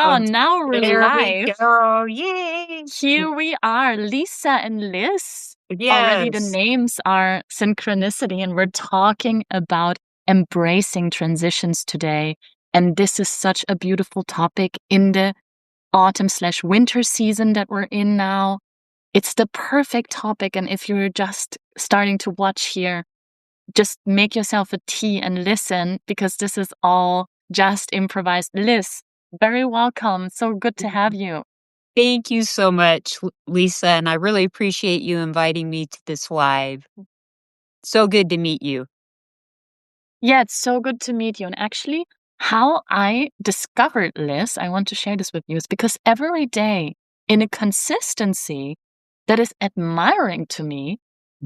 So Oh, now we're there we live. go. Yay. Here we are, Lisa and Liz. Already the Yes. names are synchronicity, and we're talking about embracing transitions today. And this is such a beautiful topic in the autumn/winter season that we're in now. It's the perfect topic. And if you're just starting to watch here, just make yourself a tea and listen because this is all just improvised. Liz, very welcome. So good to have you. Thank you so much, Lisa, and I really appreciate you inviting me to this live. So good to meet you. Yeah, it's so good to meet you. And actually, how I discovered Liz, I want to share this with you, is because every day in a consistency that is admiring to me,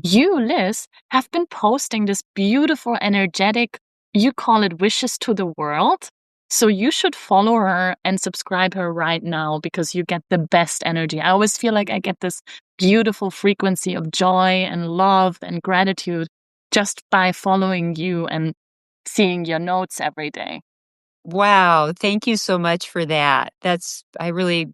you, Liz, have been posting this beautiful, energetic, you call it wishes to the world. So you should follow her and subscribe her right now because you get the best energy. I always feel like I get this beautiful frequency of joy and love and gratitude just by following you and seeing your notes every day. Wow, thank you so much for that. I really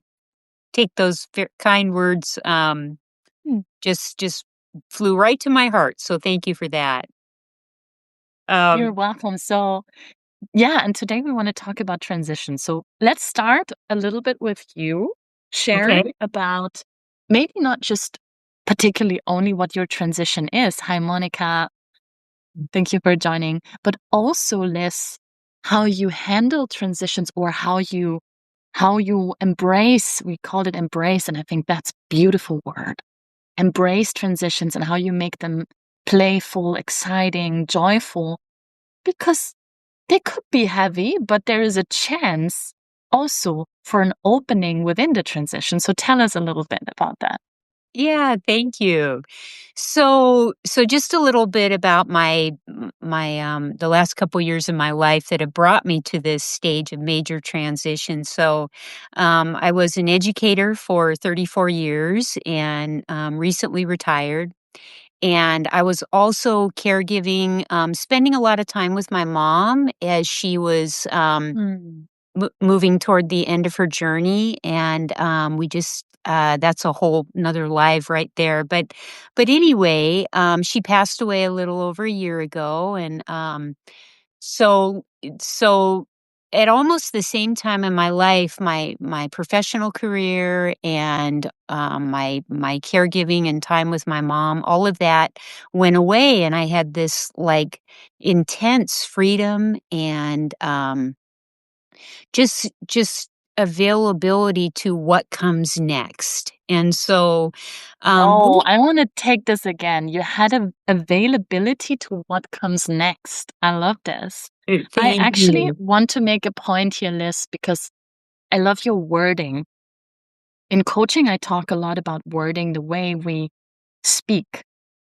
take those kind words Hmm. just flew right to my heart. So thank you for that. You're Um welcome. So, yeah, and today we want to talk about transition. So, let's start a little bit with you sharing okay. about maybe not just particularly only what your transition is. Hi, Monica. Thank you for joining. But also, Liz, how you handle transitions or how you embrace, we called it embrace, and I think that's beautiful word. Embrace transitions and how you make them playful, exciting, joyful, because they could be heavy, but there is a chance also for an opening within the transition. So tell us a little bit about that. Yeah, thank you. So just a little bit about the last couple years of my life that have brought me to this stage of major transition. I was an educator for 34 years and recently retired. And I was also caregiving, spending a lot of time with my mom as she was Mm. moving toward the end of her journey, and we just that's a whole another live right there. But anyway, she passed away a little over a year ago, and so at almost the same time in my life, my professional career and my caregiving and time with my mom, all of that went away, and I had this like intense freedom and just availability to what comes next. And so, Oh, we I want to take this again. You had a availability to what comes next. I love this. I thank actually you. want to make a point here, Liz, because I love your wording. In coaching, I talk a lot about wording, the way we speak,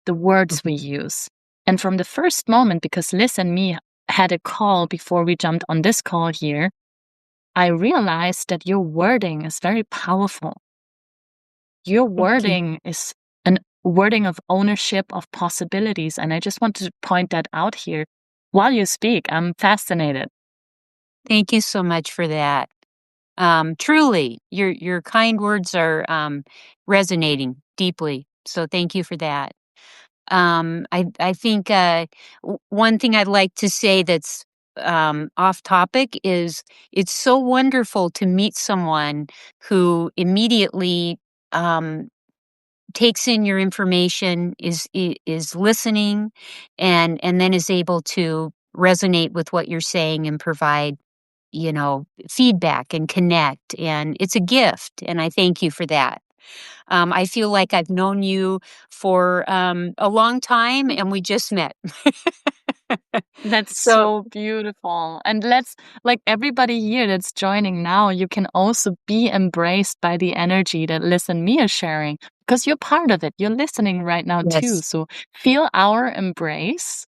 the words we use. And from the first moment, because Liz and me had a call before we jumped on this call here, I realized that your wording is very powerful. Your Thank you. wording is an wording of ownership of possibilities. And I just wanted to point that out here while you speak. I'm fascinated. Thank you so much for that. Truly, your kind words are resonating deeply. So thank you for that. I think one thing I'd like to say that's off topic is it's so wonderful to meet someone who immediately um, takes in your information, is listening, and then is able to resonate with what you're saying and provide feedback and connect. And it's a gift, and I thank you for that. I feel like I've known you for a long time, and we just met. That's So so beautiful. And let's, like everybody here that's joining now, you can also be embraced by the energy that Liz and me are sharing because you're part of it. You're listening right now too. yes, So feel our embrace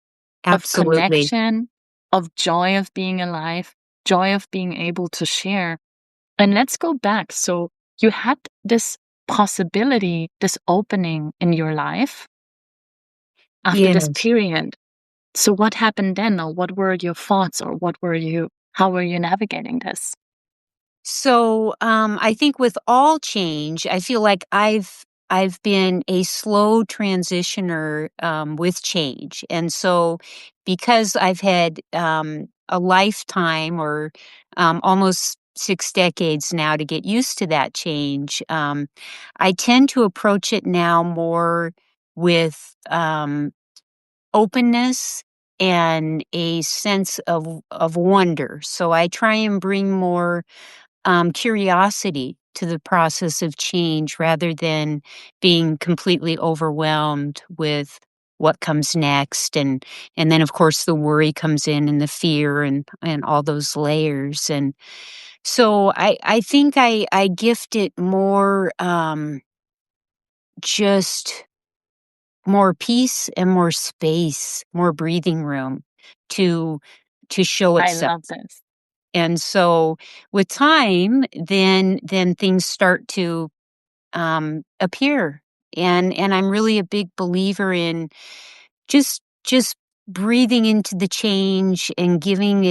of absolutely. connection, of joy of being alive, joy of being able to share. And let's go back. So you had this possibility, this opening in your life after this Yes. period. So what happened then, or what were your thoughts, or how were you navigating this? So, I think with all change, I feel like I've been a slow transitioner with change, and so because I've had a lifetime or almost 6 decades now to get used to that change, I tend to approach it now more with openness and a sense of wonder. So I try and bring more curiosity to the process of change rather than being completely overwhelmed with what comes next, and then of course the worry comes in and the fear and all those layers. And so I think I gift it more just more peace and more space, more breathing room to show I itself. love this. And so with time, then things start to appear. And I'm really a big believer in just breathing into the change and giving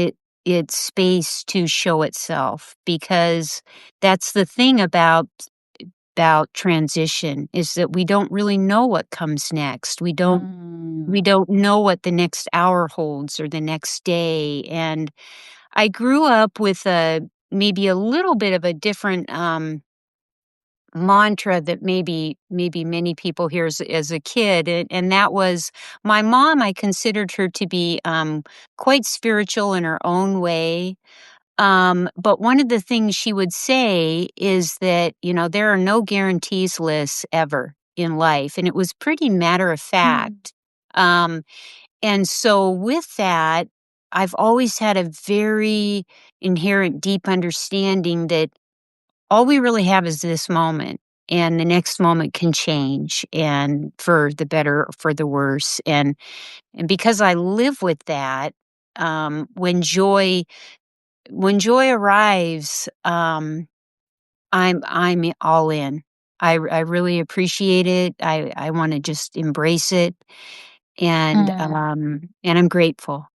it space to show itself, because that's the thing about transition, is that we don't really know what comes next. We Mm. don't know what the next hour holds or the next day. And I grew up with a maybe a little bit of a different mantra that maybe many people hear as a kid, and that was my mom. I considered her to be quite spiritual in her own way. But one of the things she would say is that, there are no guarantees lists ever in life. And it was pretty matter of Mm. fact. Um, and so with that, I've always had a very inherent deep understanding that all we really have is this moment, and the next moment can change, and for the better or for the worse. And because I live with that, when joy arrives, I'm all in. I really appreciate it. I want to just embrace it, Mm. and I'm grateful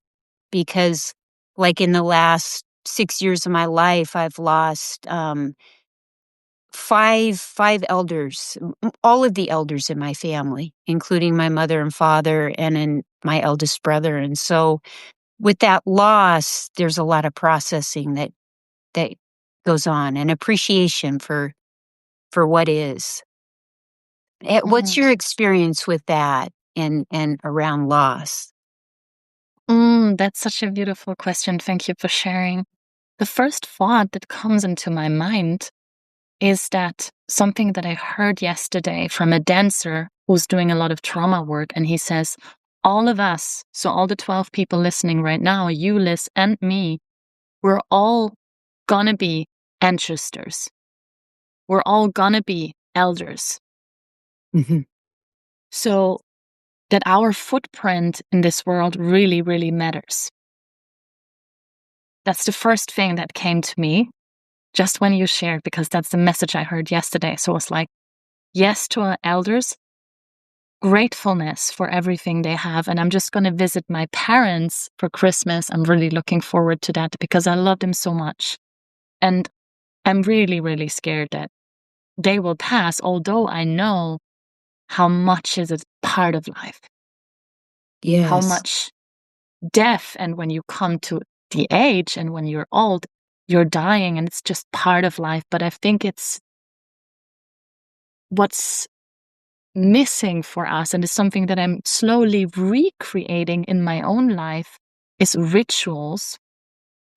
because, like in the last 6 years of my life, I've lost five elders, all of the elders in my family, including my mother and father, and then my eldest brother. And so, with that loss, there's a lot of processing that goes on, and appreciation for what is. What's Mhm. your experience with that and around loss? That's such a beautiful question. Thank you for sharing. The first thought that comes into my mind is that something that I heard yesterday from a dancer who's doing a lot of trauma work. And he says, all of us, so all the 12 people listening right now, you, Liz, and me, we're all gonna be ancestors. We're all gonna be elders. Mhm. So that our footprint in this world really, really matters. That's the first thing that came to me just when you shared, because that's the message I heard yesterday. So it's like, yes to our elders, gratefulness for everything they have. And I'm just going to visit my parents for Christmas. I'm really looking forward to that because I love them so much. And I'm really, really scared that they will pass, although I know how much is a part of life, how Yes. much death. And when you come to the age and when you're old, you're dying and it's just part of life. But I think it's what's missing for us, and is something that I'm slowly recreating in my own life, is rituals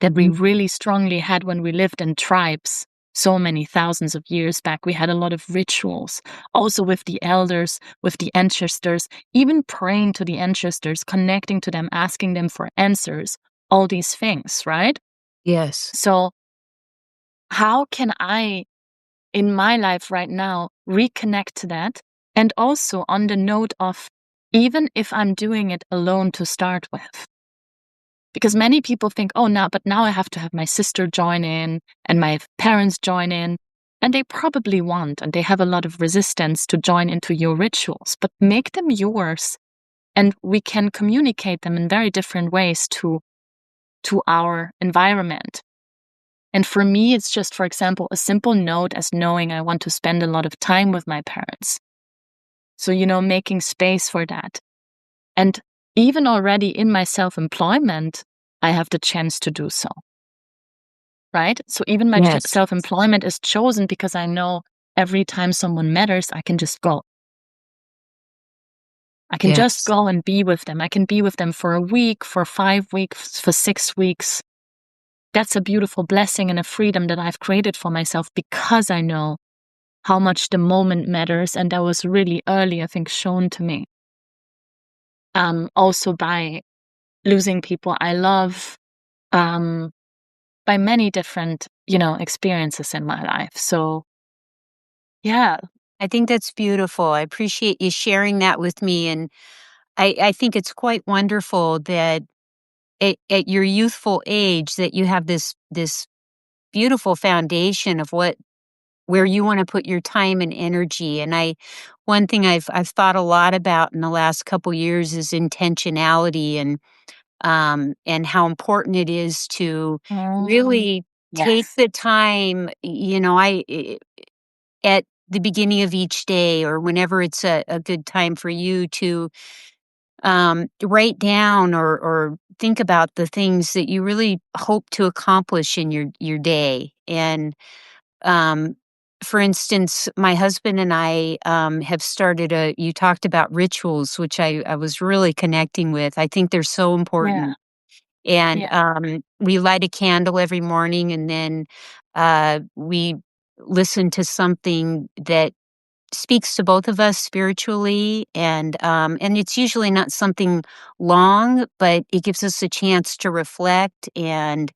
that we Mhm. really strongly had when we lived in tribes so many thousands of years back. We had a lot of rituals, also with the elders, with the ancestors, even praying to the ancestors, connecting to them, asking them for answers, all these things, right? Yes. So, how can I in my life right now reconnect to that? And also on the note of, even if I'm doing it alone to start with, because many people think, oh, now, but now I have to have my sister join in and my parents join in. And they probably want, and they have a lot of resistance to join into your rituals, but make them yours. And we can communicate them in very different ways to our environment. And for me, it's just, for example, a simple note as knowing I want to spend a lot of time with my parents. So, making space for that. And even already in my self-employment, I have the chance to do so, right? So even my Yes. self-employment is chosen because I know every time someone matters, I can just go. I can just Yes. go and be with them. I can be with them for a week, for 5 weeks, for 6 weeks. That's a beautiful blessing and a freedom that I've created for myself because I know how much the moment matters. And that was really early, I think, shown to me. Also by losing people I love, um, by many different, experiences in my life. So, yeah. I think that's beautiful. I appreciate you sharing that with me, and I think it's quite wonderful that at your youthful age that you have this beautiful foundation of where you wanna put your time and energy, and one thing I've thought a lot about in the last couple years is intentionality and how important it is to Mm, really take yes. the time, at the beginning of each day or whenever it's a good time for you to write down or think about the things that you really hope to accomplish in your day. And um, for instance, my husband and I have started you talked about rituals, which I was really connecting with. I think they're so Yeah. important. And Yeah. we light a candle every morning and then we listen to something that speaks to both of us spiritually and it's usually not something long, but it gives us a chance to reflect and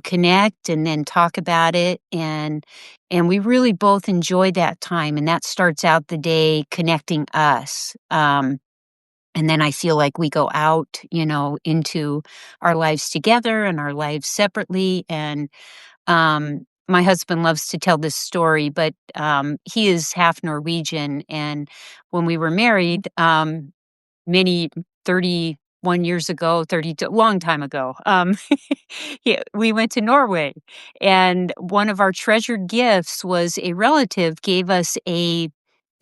connect and then talk about it and we really both enjoy that time and that starts out the day connecting us and then I feel like we go out, into our lives together and our lives separately and my husband loves to tell this story, but he is half Norwegian. And when we were married, many 31 years ago, 32, long time ago, we went to Norway. And one of our treasured gifts was a relative gave us a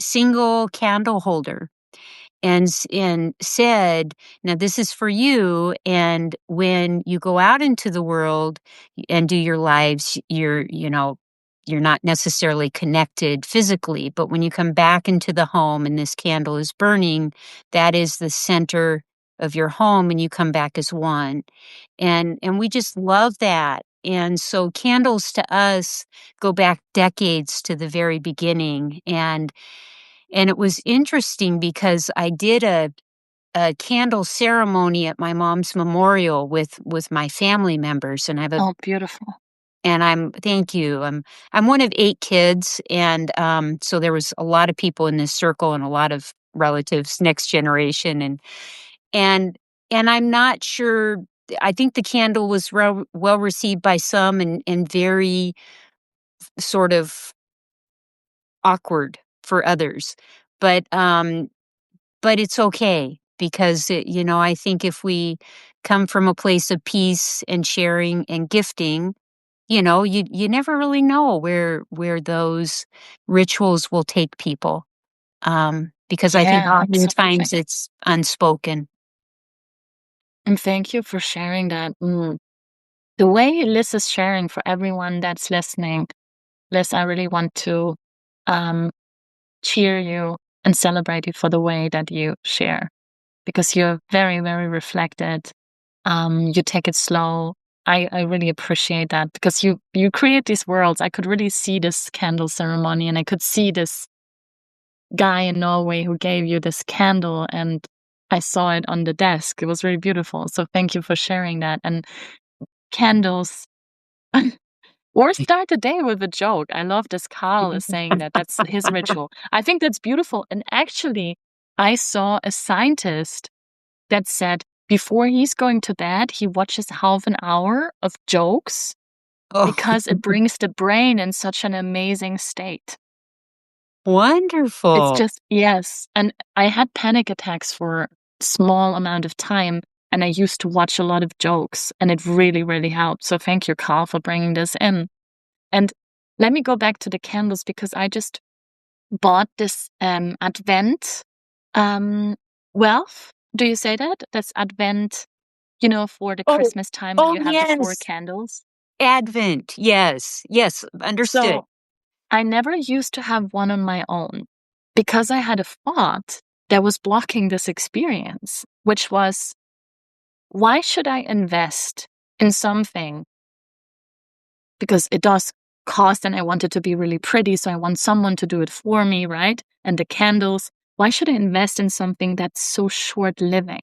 single candle holder and said, "Now this is for you, and when you go out into the world and do your lives, you're not necessarily connected physically, but when you come back into the home and this candle is burning, that is the center of your home and you come back as one." And we just love that. And so candles to us go back decades to the very beginning and it was interesting because I did a candle ceremony at my mom's memorial with my family members, and I have a Oh, beautiful. and I'm thank you. I'm one of 8 kids, and so there was a lot of people in this circle and a lot of relatives, next generation, and and I'm not sure. I think the candle was well received by some, and very sort of awkward for others, but but it's okay because I think if we come from a place of peace and sharing and gifting, you never really know where those rituals will take people. Because I think Yeah, oftentimes absolutely. it's unspoken. And thank you for sharing that. The way Liz is sharing for everyone that's listening, Liz, I really want to um, cheer you and celebrate you for the way that you share because you're very, very reflected. You take it slow. I really appreciate that because you create these worlds. I could really see this candle ceremony and I could see this guy in Norway who gave you this candle and I saw it on the desk. It was really beautiful. So thank you for sharing that. And candles or start the day with a joke. I love this Carl is saying that that's his ritual. I think that's beautiful. And actually, I saw a scientist that said before he's going to bed, he watches half an hour of jokes Oh, because it brings the brain in such an amazing state. It's wonderful. just, yes. And I had panic attacks for a small amount of time. And I used to watch a lot of jokes, and it really, really helped. So thank you, Carl, for bringing this in. And let me go back to the candles because I just bought this Advent um, wealth. Do you say that? That's Advent, for the Oh, Christmas time when oh, you have the four yes. candles. Advent. Yes. Yes. Understood. So I never used to have one on my own because I had a thought that was blocking this experience, which was, why should I invest in something? Because it does cost and I want it to be really pretty. So I want someone to do it for me, right? And the candles. Why should I invest in something that's so short living?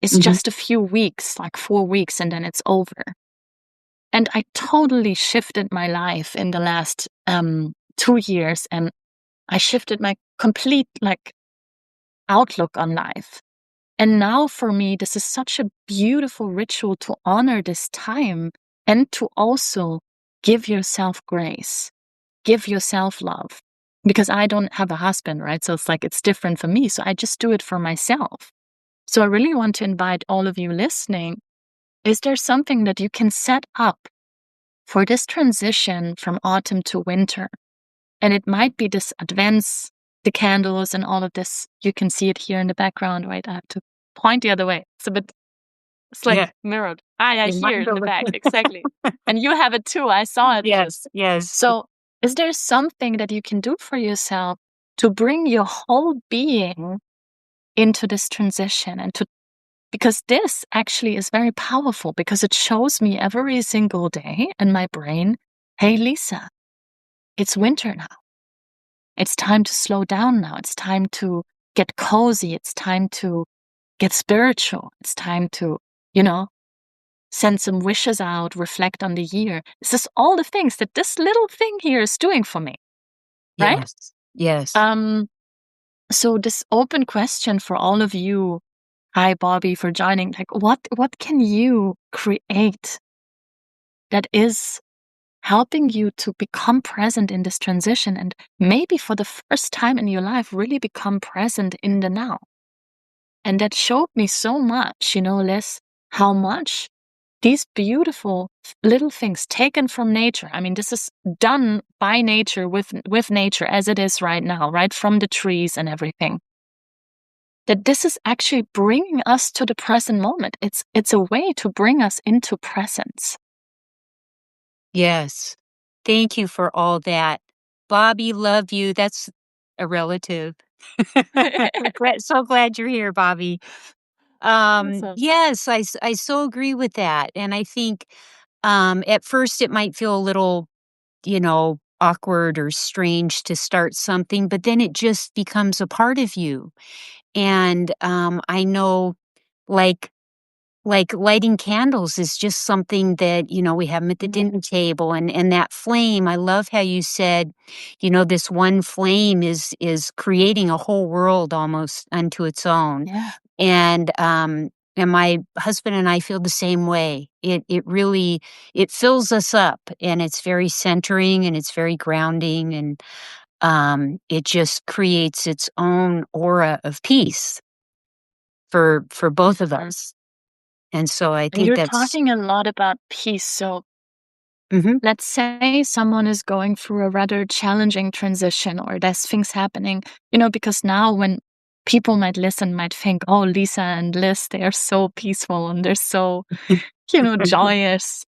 It's Hmm. just a few weeks, like 4 weeks, and then it's over. And I totally shifted my life in the last 2 years, and I shifted my complete outlook on life. And now for me, this is such a beautiful ritual to honor this time and to also give yourself grace, give yourself love. Because I don't have a husband, right? So it's different for me. So I just do it for myself. So I really want to invite all of you listening. Is there something that you can set up for this transition from autumn to winter? And it might be this advance, the candles and all of this. You can see it here in the background, right? I have to point the other way. It's like Yeah. mirrored. Yeah, Your here mind in the over. back, exactly. And you have it too. I saw it. Yes. Yes. So is there something that you can do for yourself to bring your whole being into this transition because this actually is very powerful because it shows me every single day in my brain, hey, Lisa, it's winter now. It's time to slow down now. It's time to get cozy. It's time to get spiritual. It's time to, you know, send some wishes out, reflect on the year. This is all the things that this little thing here is doing for me, right? Yes. Yes. Um, so this open question for all of you, hi Bobby for joining, what can you create that is helping you to become present in this transition and maybe for the first time in your life really become present in the now? And that showed me so much, Liz, how much these beautiful little things taken from nature. I mean, this is done by nature with nature as it is right now, right? From the trees and everything. That this is actually bringing us to the present moment. It's a way to bring us into presence. Yes. Thank you for all that. Bobby, love you. That's a relative. So glad you're here, Bobby. Awesome. Yes, I so agree with that. And I think at first it might feel a little, awkward or strange to start something, but then it just becomes a part of you. And I know like like lighting candles is just something that, we have 'em at the Mhm. dinner table and that flame, I love how you said, this one flame is creating a whole world almost unto its own. Yeah. And my husband and I feel the same way. It really it fills us up and it's very centering and it's very grounding and it just creates its own aura of peace for both of Mhm. us. And so I And think you're that's talking a lot about peace. So mhm, let's say someone is going through a rather challenging transition or there's things happening, because now when people might listen, might think, oh, Lisa and Liz, they are so peaceful and they're so, joyous.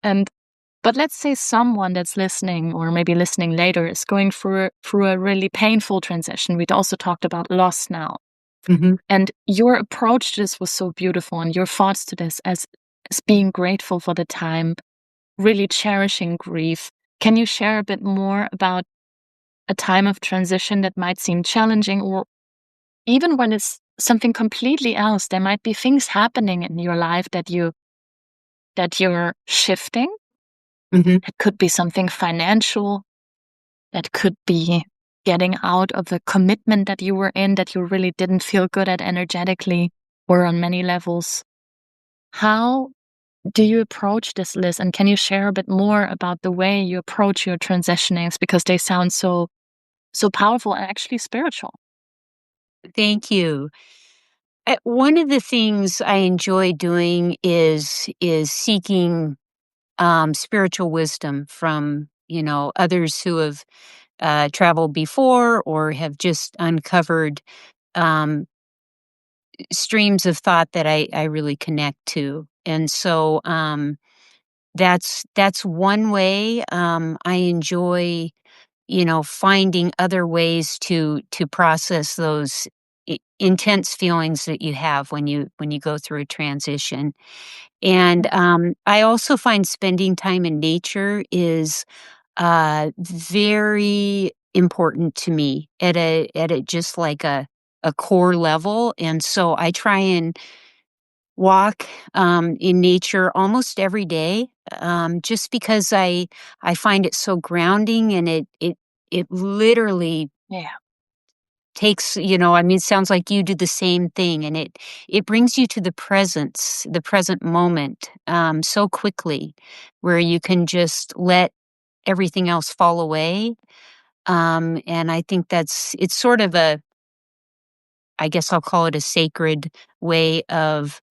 But let's say someone that's listening or maybe listening later is going through a really painful transition. We'd also talked about loss now. mhm. And your approach to this was so beautiful and your thoughts to this as being grateful for the time, really cherishing grief. Can you share a bit more about a time of transition that might seem challenging, or even when it's something completely else? There might be things happening in your life that you're shifting. Mhm. It could be something financial, that could be getting out of the commitment that you were in that you really didn't feel good at energetically or on many levels. How do you approach this, Liz? And can you share a bit more about the way you approach your transitionings because they sound so powerful and actually spiritual? Thank you. One of the things I enjoy doing is seeking spiritual wisdom from, others who have traveled before or have just uncovered um, streams of thought that I really connect to. And so that's one way. I enjoy, finding other ways to process those intense feelings that you have when you go through a transition. And I also find spending time in nature is very important to me at a just like a core level, and so I try and walk, in nature almost every day, just because I find it so grounding, and it literally Yeah. takes, I mean, it sounds like you do the same thing, and it brings you to the present moment, so quickly, where you can just let everything else fall away. And I think it's sort of I guess I'll call it a sacred way of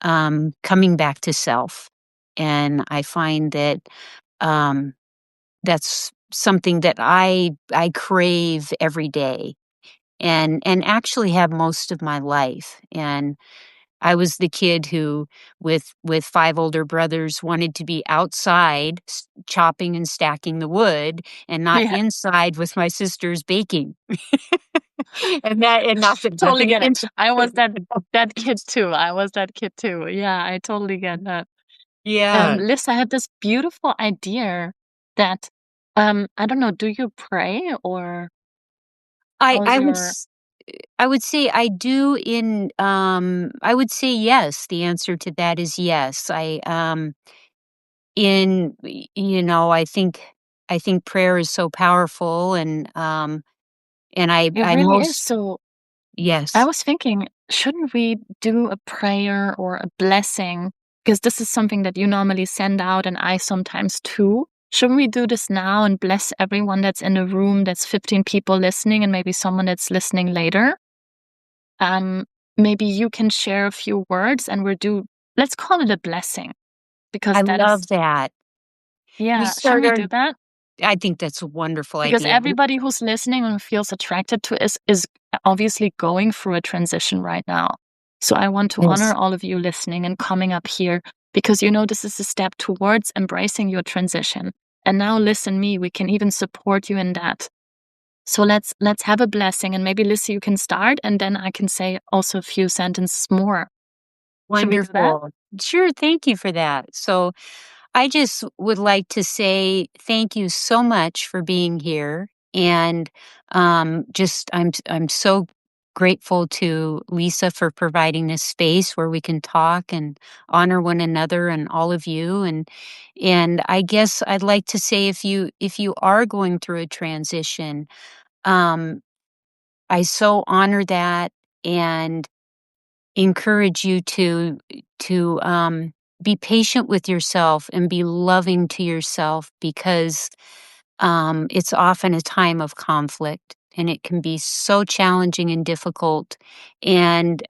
coming back to self. And I find that um, that's something that I crave every day, and actually have most of my life. And I was the kid who, with 5 older brothers, wanted to be outside chopping and stacking the wood, and not Yeah. inside with my sisters baking. And Totally nothing get it. against. I was that kid too. I was that kid too. Yeah, I totally get that. Yeah. Liz, I had this beautiful idea that I don't know, do you pray or I how's I would your s I would say I do I would say yes. The answer to that is yes. I think prayer is so powerful, and it I really is. most So I yes. was thinking, shouldn't we do a prayer or a blessing? Because this is something that you normally send out and I sometimes too. Shouldn't we do this now and bless everyone that's in the room, that's 15 people listening, and maybe someone that's listening later? Um, Maybe you can share a few words and let's call it a blessing because I that is, love that. We yeah, shouldn't start we our do that? I think that's a wonderful Because idea. everybody who's listening and feels attracted to is obviously going through a transition right now. So I want to honor Yes. all of you listening and coming up here because you know this is a step towards embracing your transition. And now listen me, we can even support you in that. So let's have a blessing and maybe Lissy you can start and then I can say also a few sentences more. Should we do that? Wonderful. Sure, thank you for that. So, I just would like to say thank you so much for being here, and just I'm so grateful to Lisa for providing this space where we can talk and honor one another and all of you. And I guess I'd like to say, if you are going through a transition, um, I so honor that, and encourage you to be patient with yourself and be loving to yourself, because it's often a time of conflict, and it can be so challenging and difficult. And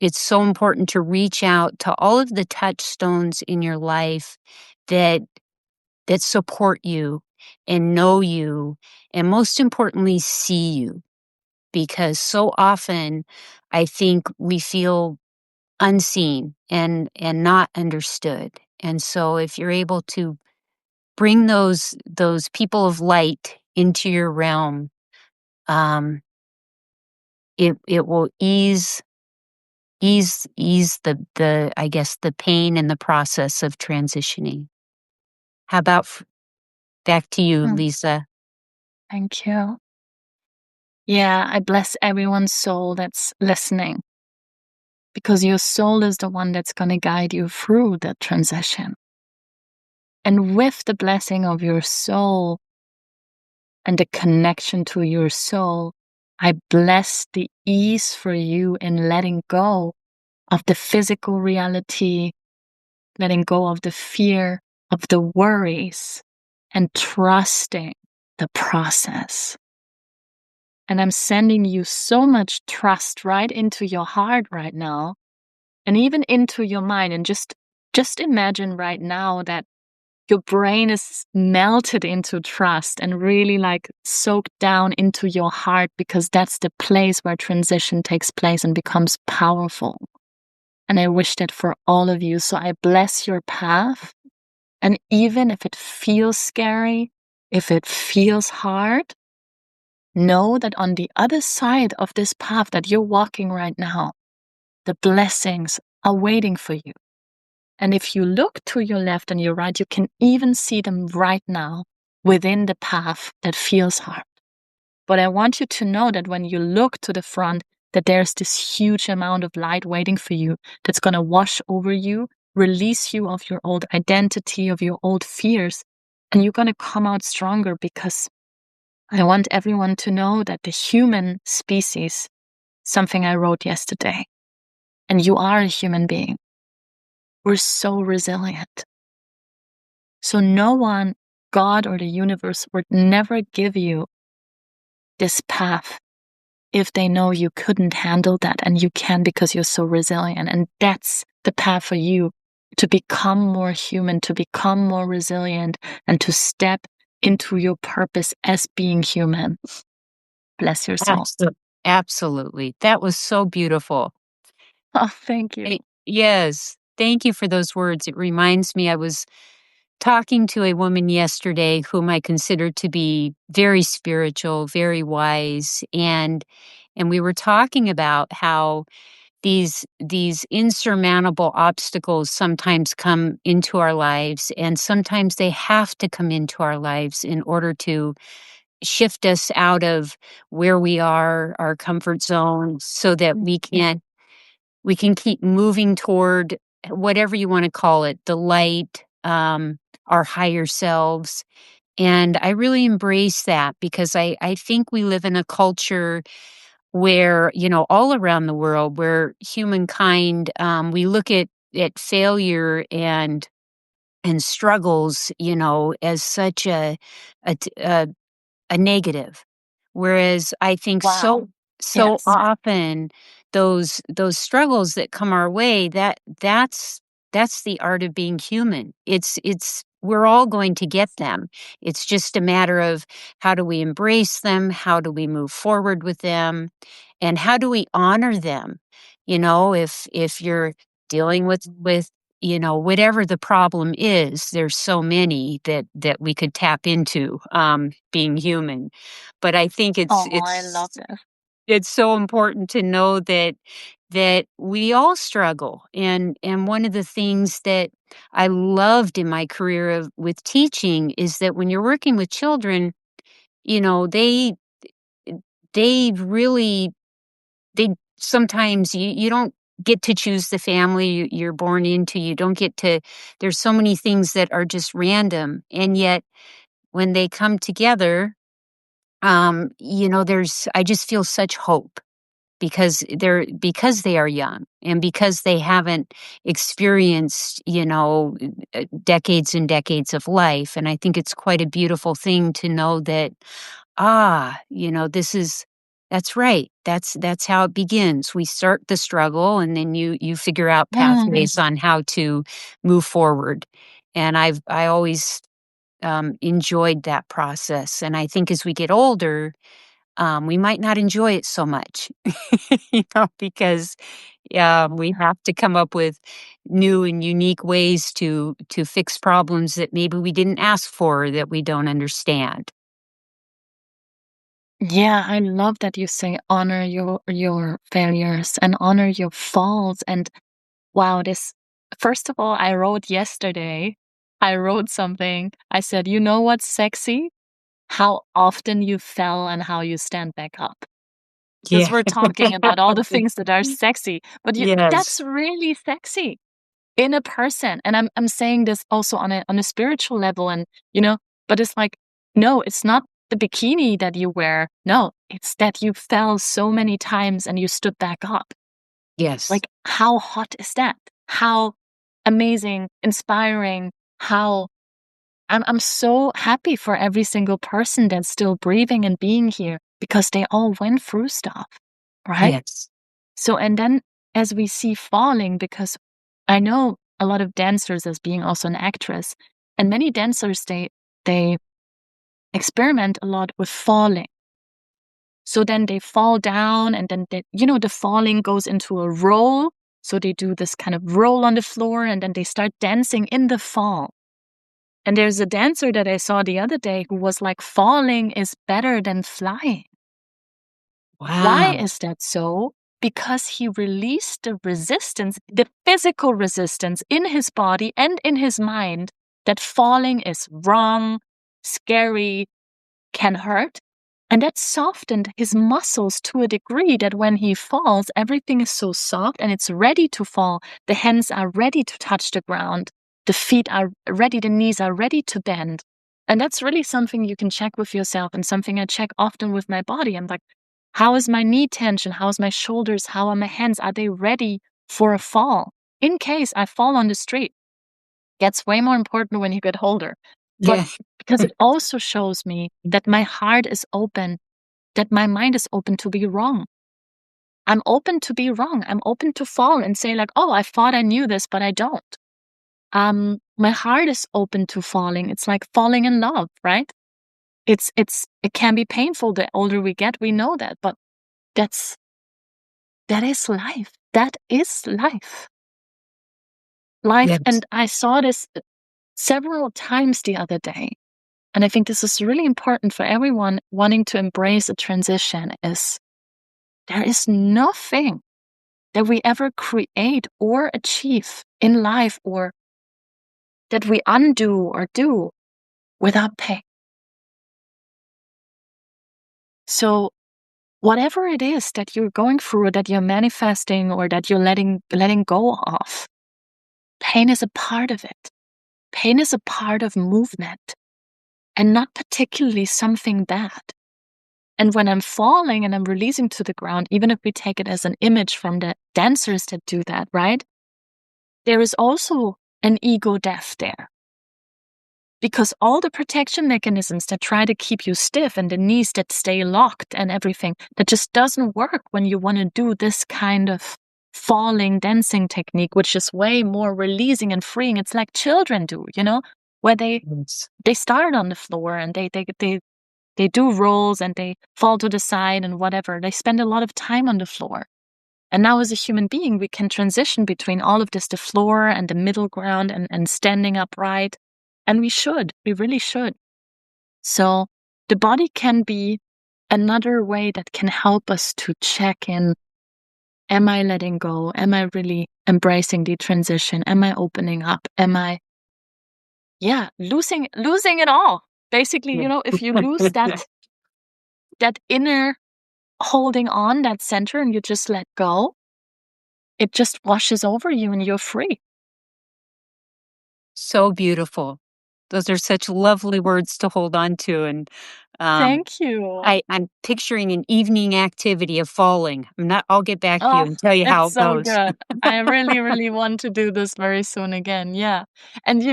it's so important to reach out to all of the touchstones in your life that support you and know you, and most importantly see you, because so often I think we feel unseen and not understood. And so if you're able to bring those people of light into your realm, um, it will ease the I guess the pain and the process of transitioning. How about back to you, Hmm, Lisa? thank you. Yeah, I bless everyone's soul that's listening because your soul is the one that's going to guide you through the transition. And with the blessing of your soul and the connection to your soul, I bless the ease for you in letting go of the physical reality, letting go of the fear, of the worries, and trusting the process. And I'm sending you so much trust right into your heart right now and even into your mind. And just imagine right now that your brain is melted into trust and really like soaked down into your heart, because that's the place where transition takes place and becomes powerful. And I wish that for all of you. So I bless your path. And even if it feels scary, if it feels hard, know that on the other side of this path that you're walking right now, the blessings are waiting for you. And if you look to your left and your right, you can even see them right now within the path that feels hard. But I want you to know that when you look to the front, that there's this huge amount of light waiting for you that's going to wash over you, release you of your old identity, of your old fears, and you're going to come out stronger, because I want everyone to know that the human species, something I wrote yesterday, and you are a human being, we're so resilient. So no one, God or the universe, would never give you this path if they know you couldn't handle that, and you can, because you're so resilient. And that's the path for you, to become more human, to become more resilient, and to step into your purpose as being human. Bless your soul. Absolutely. That was so beautiful. Oh, thank you. Yes. Thank you for those words. It reminds me, I was talking to a woman yesterday whom I consider to be very spiritual, very wise, and we were talking about how these insurmountable obstacles sometimes come into our lives, and sometimes they have to come into our lives in order to shift us out of where we are, our comfort zone, so that we can keep moving toward whatever you want to call it, the light, our higher selves. And I really embrace that, because I think we live in a culture where, all around the world, where humankind, we look at failure and struggles, as such a a negative. Whereas I think Wow. so Yes. often those struggles that come our way, that's the art of being human. It's we're all going to get them. It's just a matter of, how do we embrace them? How do we move forward with them? And how do we honor them? If you're dealing with whatever the problem is, there's so many that we could tap into, being human. But I think it's Oh, I love it's this. it's so important to know that we all struggle. And one of the things that I loved in my career with teaching is that when you're working with children, you know, they really they sometimes you don't get to choose the family you're born into. You don't get to, there's so many things that are just random. And yet when they come together, there's, I just feel such hope, because they are young, and because they haven't experienced, decades and decades of life. And I think it's quite a beautiful thing to know that, this is, that's right. That's how it begins. We start the struggle, and then you figure out Mm. pathways on how to move forward. And I always enjoyed that process. And I think as we get older, we might not enjoy it so much, because we have to come up with new and unique ways to fix problems that maybe we didn't ask for, or that we don't understand. Yeah, I love that you say honor your failures and honor your faults. And wow, this, first of all, I wrote yesterday, I wrote something. I said, you know what's sexy? How often you fell and how you stand back up. Because Yeah. we're talking about all the things that are sexy, but Yes. that's really sexy in a person. And I'm saying this also on a spiritual level, and but it's like, no, it's not the bikini that you wear. No, it's that you fell so many times and you stood back up. Yes. Like, how hot is that? How amazing, inspiring, how I'm so happy for every single person that's still breathing and being here, because they all went through stuff, right? Yes. So, and then as we see falling, because I know a lot of dancers as being also an actress, and many dancers, they experiment a lot with falling. So then they fall down and then the falling goes into a roll. So they do this kind of roll on the floor and then they start dancing in the fall. And there's a dancer that I saw the other day who was like, falling is better than flying. Why Wow. is that so? Because he released the resistance, the physical resistance in his body and in his mind that falling is wrong, scary, can hurt. And that softened his muscles to a degree that when he falls, everything is so soft and it's ready to fall. The hands are ready to touch the ground. The feet are ready, the knees are ready to bend. And that's really something you can check with yourself and something I check often with my body. I'm like, how is my knee tension? How is my shoulders? How are my hands? Are they ready for a fall? In case I fall on the street, gets way more important when you get older. But Yeah. because it also shows me that my heart is open, that my mind is open to be wrong. I'm open to be wrong. I'm open to fall and say like, oh, I thought I knew this, but I don't. My heart is open to falling. It's like falling in love, right? It can be painful. The older we get, we know that, but that's that is life. That is life. Life. Yes. And I saw this several times the other day. And I think this is really important for everyone wanting to embrace a transition is there is nothing that we ever create or achieve in life or that we undo or do without pain. So whatever it is that you're going through, that you're manifesting or that you're letting go of, pain is a part of it. Pain is a part of movement and not particularly something bad. And when I'm falling and I'm releasing to the ground, even if we take it as an image from the dancers that do that, right? There is also an ego death there. Because all the protection mechanisms that try to keep you stiff and the knees that stay locked and everything, that just doesn't work when you want to do this kind of falling dancing technique, which is way more releasing and freeing. It's like children do, where Yes. they start on the floor and they do rolls and they fall to the side and whatever. They spend a lot of time on the floor. And now as a human being, we can transition between all of this, the floor and the middle ground and standing upright. And we really should. So the body can be another way that can help us to check in. Am I letting go? Am I really embracing the transition? Am I opening up? Am I, losing it all? Basically, Yeah. if you lose that inner holding on, that center, and you just let go, it just washes over you and you're free. So beautiful. Those are such lovely words to hold on to, and, um, Thank you. I'm picturing an evening activity of falling. I'll get back to you Oh, and tell you how it's it so goes. good. I really, really want to do this very soon again. Yeah. And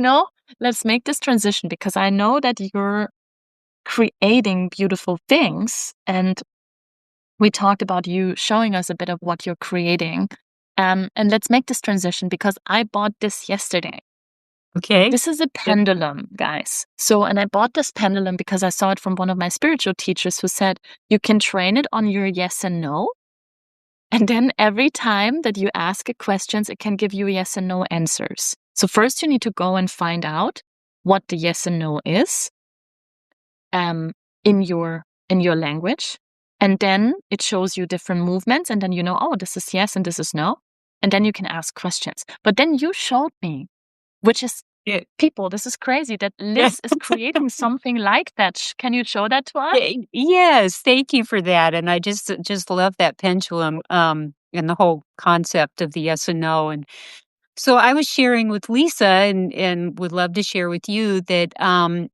let's make this transition because I know that you're creating beautiful things. And we talked about you showing us a bit of what you're creating. And let's make this transition because I bought this yesterday. Okay. This is a pendulum, guys. So, and I bought this pendulum because I saw it from one of my spiritual teachers who said, you can train it on your yes and no. And then every time that you ask it questions, it can give you yes and no answers. So first you need to go and find out what the yes and no is um, in your language. And then it shows you different movements. And then oh, this is yes and this is no. And then you can ask questions. But then you showed me, which is Yeah. people, this is crazy that Yeah. Liz is creating something like that. Can you show that to us? Yes, thank you for that, and I just love that pendulum, and the whole concept of the yes and no, and so I was sharing with Lisa and would love to share with you that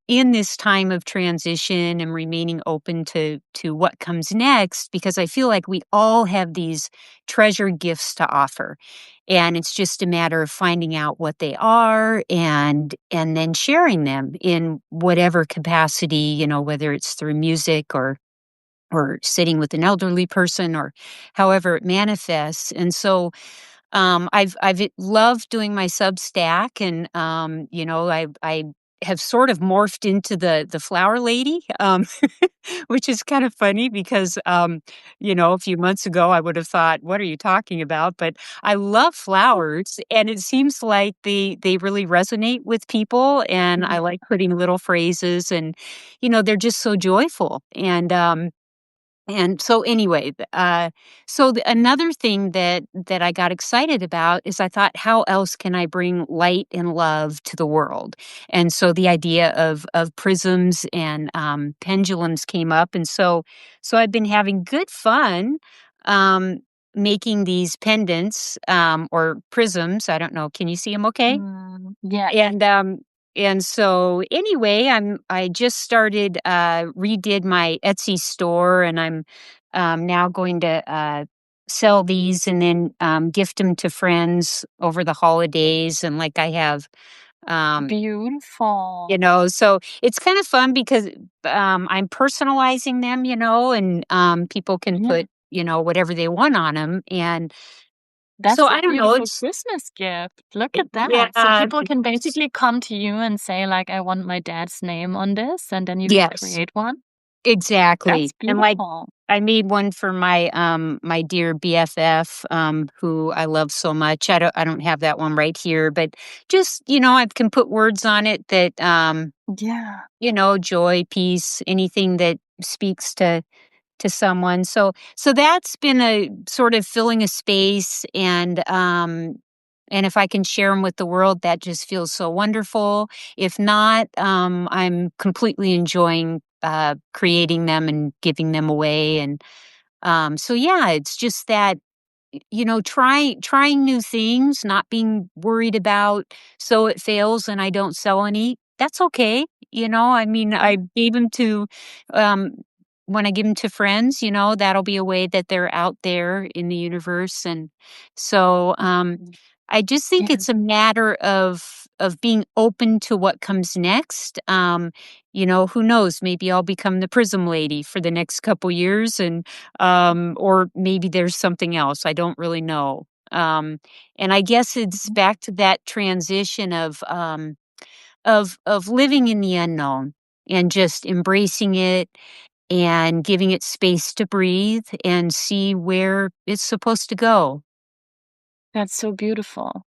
in this time of transition and remaining open to what comes next, because I feel like we all have these treasured gifts to offer. And it's just a matter of finding out what they are and then sharing them in whatever capacity, whether it's through music or or sitting with an elderly person or however it manifests. And so I've loved doing my Substack, and I have sort of morphed into the flower lady, which is kind of funny because a few months ago I would have thought, "What are you talking about?" But I love flowers, and it seems like they really resonate with people, and I Yeah. like putting little phrases, and they're just so joyful, and so anyway, another thing that I got excited about is I thought, how else can I bring light and love to the world? And so the idea of prisms and pendulums came up, and so I've been having good fun um, making these pendants or prisms. I don't know. Can you see them? Okay. Yes. And, so anyway, I just started, redid my Etsy store, and I'm, now going to, sell these and then, gift them to friends over the holidays, and like I have, um, Beautiful. so it's kind of fun because, I'm personalizing them, and, people can Yeah. put, whatever they want on them, and so That's a I don't know, beautiful it's Christmas gift. Look at that. So yeah, people can basically come to you and say, like, I want my dad's name on this, and then you can yes. create one. Exactly, That's and, like, beautiful. I made one for my dear BFF, who I love so much. I don't have that one right here, but just, I can put words on it that, Yeah. joy, peace, anything that speaks to someone. So that's been a sort of filling a space, and if I can share them with the world, that just feels so wonderful. If not, I'm completely enjoying creating them and giving them away. And so yeah, it's just that trying new things, not being worried about, so it fails and I don't sell any. That's okay. I mean, I gave them to um when I give them to friends, that'll be a way that they're out there in the universe. And so I just think Yeah. it's a matter of being open to what comes next. Who knows, maybe I'll become the prism lady for the next couple years, and or maybe there's something else. I don't really know. And I guess it's Mhm. back to that transition of living in the unknown and just embracing it and giving it space to breathe and see where it's supposed to go. That's so beautiful.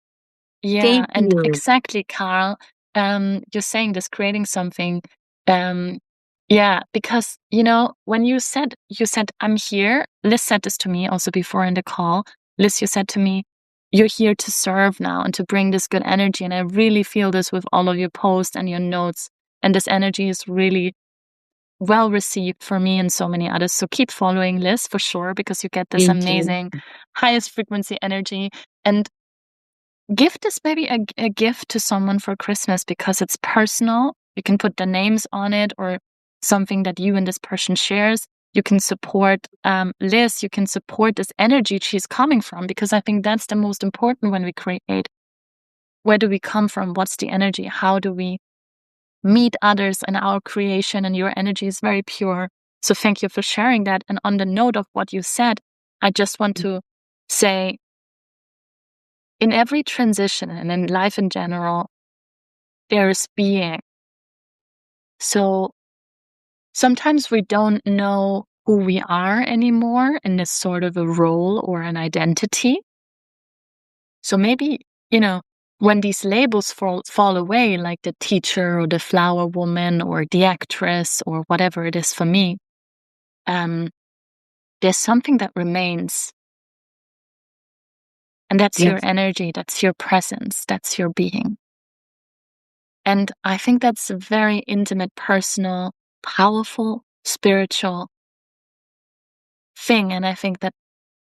Yeah, Thank and you. exactly, Carl. You're saying this, creating something. Um, yeah, because when you said I'm here. Liz said this to me also before in the call. Liz, you said to me, you're here to serve now and to bring this good energy, and I really feel this with all of your posts and your notes. And this energy is really well received for me and so many others. So keep following Liz for sure, because you get this Thank you. amazing highest frequency energy. And gift this maybe a gift to someone for Christmas because it's personal. You can put the names on it or something that you and this person shares. You can support Liz. You can support this energy she's coming from, because I think that's the most important when we create. Where do we come from? What's the energy? How do we meet others in our creation? And your energy is very pure. So thank you for sharing that. And on the note of what you said, I just want to say, in every transition and in life in general, there is being. So sometimes we don't know who we are anymore in this sort of a role or an identity. So maybe, when these labels fall away, like the teacher or the flower woman or the actress or whatever it is for me, um, there's something that remains. And that's your Yes. energy, that's your presence, that's your being. And I think that's a very intimate, personal, powerful, spiritual thing. And I think that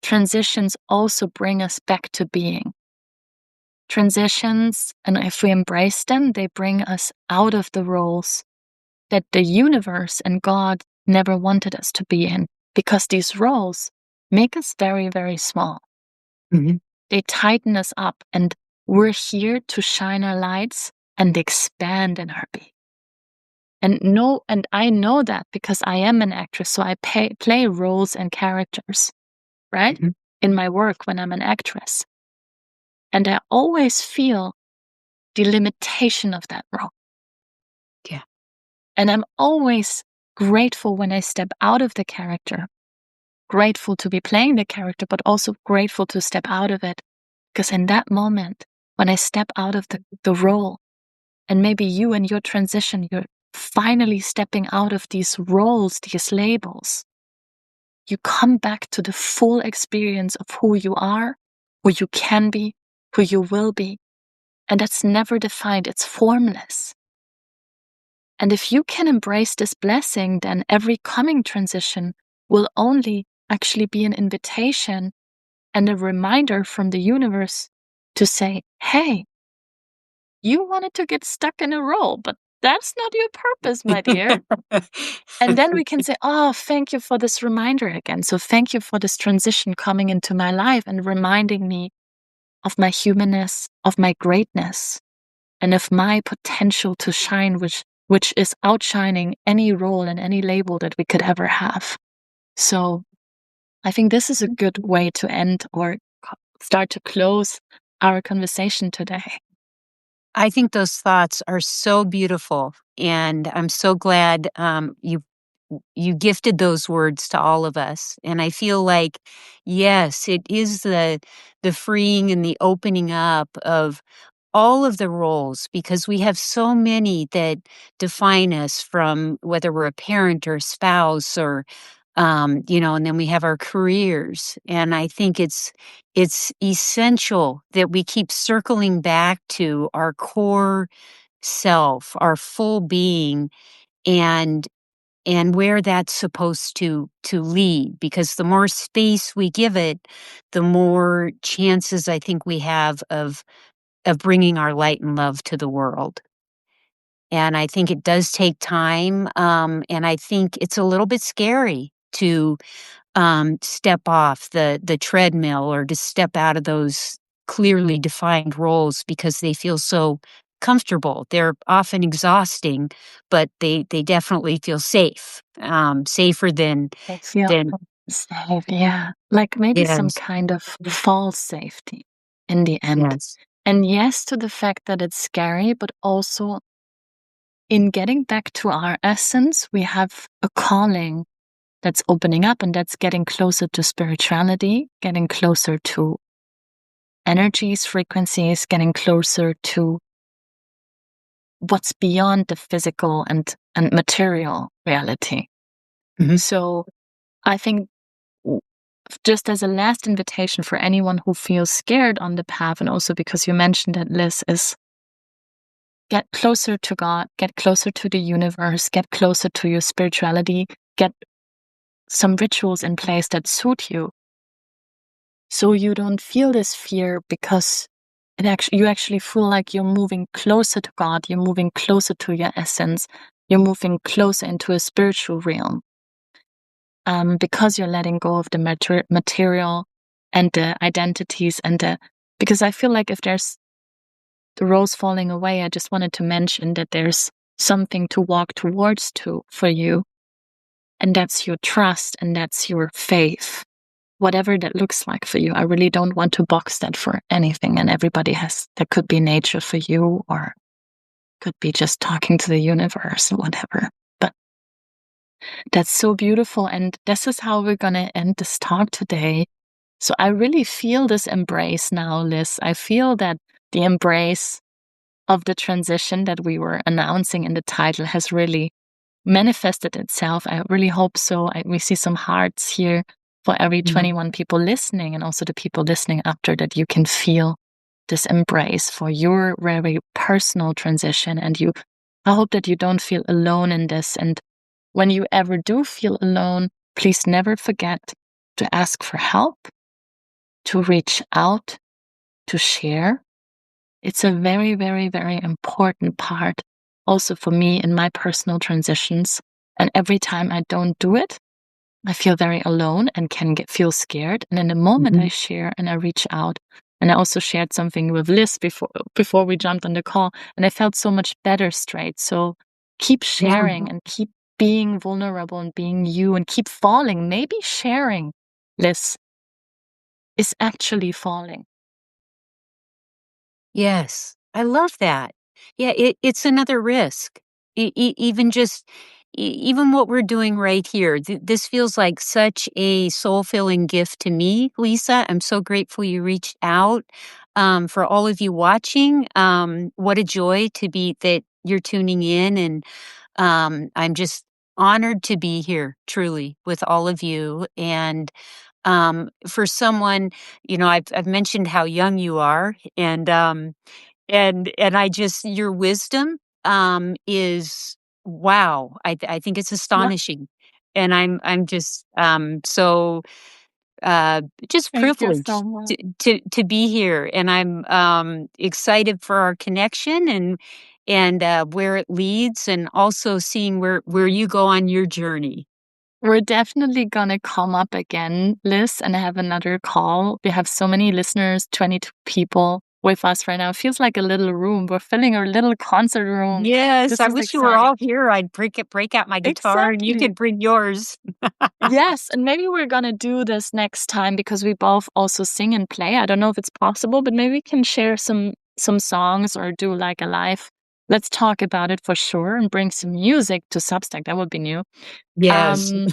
transitions also bring us back to being. Transitions, and if we embrace them, they bring us out of the roles that the universe and God never wanted us to be in, because these roles make us very, very small. Mhm. They tighten us up, and we're here to shine our lights and expand in our being. And I know that because I am an actress, so I play roles and characters, right? Mhm. In my work when I'm an actress. And I always feel the limitation of that role. Yeah. And I'm always grateful when I step out of the character, grateful to be playing the character, but also grateful to step out of it. Because in that moment, when I step out of the role, and maybe you in your transition, you're finally stepping out of these roles, these labels, you come back to the full experience of who you are, who you can be, who you will be. And that's never defined, it's formless. And if you can embrace this blessing, then every coming transition will only actually be an invitation and a reminder from the universe to say, hey, you wanted to get stuck in a role, but that's not your purpose, my dear. And then we can say, oh, thank you for this reminder again. So thank you for this transition coming into my life and reminding me of my humanness, of my greatness, and of my potential to shine, which is outshining any role and any label that we could ever have. So I think this is a good way to end or start to close our conversation today. I think those thoughts are so beautiful, and I'm so glad you gifted those words to all of us. And I feel like, yes, it is the freeing and the opening up of all of the roles because we have so many that define us from whether we're a parent or a spouse or and then we have our careers. And I think it's essential that we keep circling back to our core self, our full being, and where that's supposed to lead, because the more space we give it, the more chances I think we have of bringing our light and love to the world. And I think it does take time, and I think it's a little bit scary to step off the treadmill or to step out of those clearly defined roles because they feel so comfortable. They're often exhausting, but they definitely feel safe, safer I feel than safe, yeah. Like maybe some yes, kind of false safety in the end. yes. And yes, to the fact that it's scary, but also in getting back to our essence, we have a calling that's opening up and that's getting closer to spirituality, getting closer to energies, frequencies, getting closer to what's beyond the physical and material reality. Mhm, So I think w- just as a last invitation for anyone who feels scared on the path, and also because you mentioned that, Liz, is get closer to God, get closer to the universe, get closer to your spirituality, get some rituals in place that suit you so you don't feel this fear because you actually feel like you're moving closer to God, you're moving closer to your essence, you're moving closer into a spiritual realm. Because you're letting go of the material and the identities because I feel like if there's the rose falling away, I just wanted to mention that there's something to walk towards for you, and that's your trust and that's your faith, whatever that looks like for you. I really don't want to box that for anything, and that could be nature for you, or could be just talking to the universe or whatever. But that's so beautiful, and this is how we're gonna end this talk today. So I really feel this embrace now, Liz. I feel that the embrace of the transition that we were announcing in the title has really manifested itself. I really hope so. We see some hearts here for every mhm. 21 people listening, and also the people listening after, that you can feel this embrace for your very personal transition. And I hope that you don't feel alone in this. And when you ever do feel alone, please never forget to ask for help, to reach out, to share. It's a very, very, very important part also for me in my personal transitions. And every time I don't do it, I feel very alone and feel scared. And in the moment I Mhm. share and I reach out, and I also shared something with Liz before we jumped on the call, and I felt so much better straight. So keep Yeah. sharing and keep being vulnerable and being you and keep falling. Maybe sharing, Liz, is actually falling. Yes, I love that. Yeah, it's another risk. Even just even what we're doing right here. This feels like such a soul-filling gift to me, Lisa. I'm so grateful you reached out. For all of you watching, what a joy to be that you're tuning in, and I'm just honored to be here, truly, with all of you. And for someone, I've mentioned how young you are, and I just your wisdom is wow. I think it's Yeah. astonishing, and I'm just so uh just Thank you so privileged much. to be here, and I'm excited for our connection and where it leads, and also seeing where you go on your journey. We're definitely gonna come up again, Liz, and have another call. We have so many listeners, 22 people with us right now. It feels like a little room. We're filling a little concert room. Yes, This I is wish you were exciting. all here. I'd break out my guitar and you Exactly. could bring yours. Yes, and maybe we're gonna do this next time because we both also sing and play. I don't know if it's possible, but maybe we can share some songs or do like a live. Let's talk about it for sure and bring some music to Substack. That would be new. Yes. Um,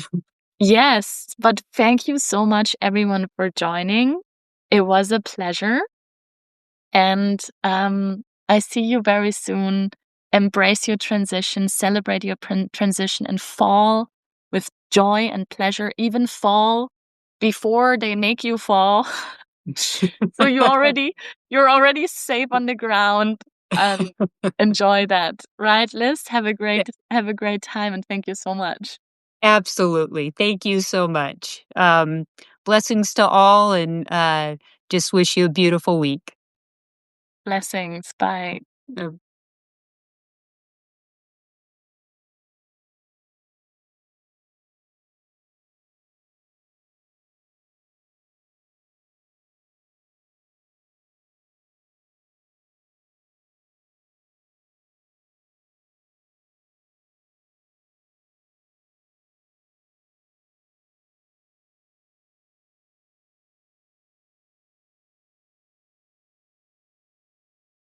yes, but thank you so much everyone for joining. It was a pleasure, and I see you very soon. Embrace your transition, celebrate your transition, and fall with joy and pleasure. Even fall before they make you fall. So you're already safe on the ground. Um, enjoy that, right, Liz? Have a great time, and thank you so much. Absolutely. Thank you so much. Blessings to all, and just wish you a beautiful week. Blessings. Bye. Uh,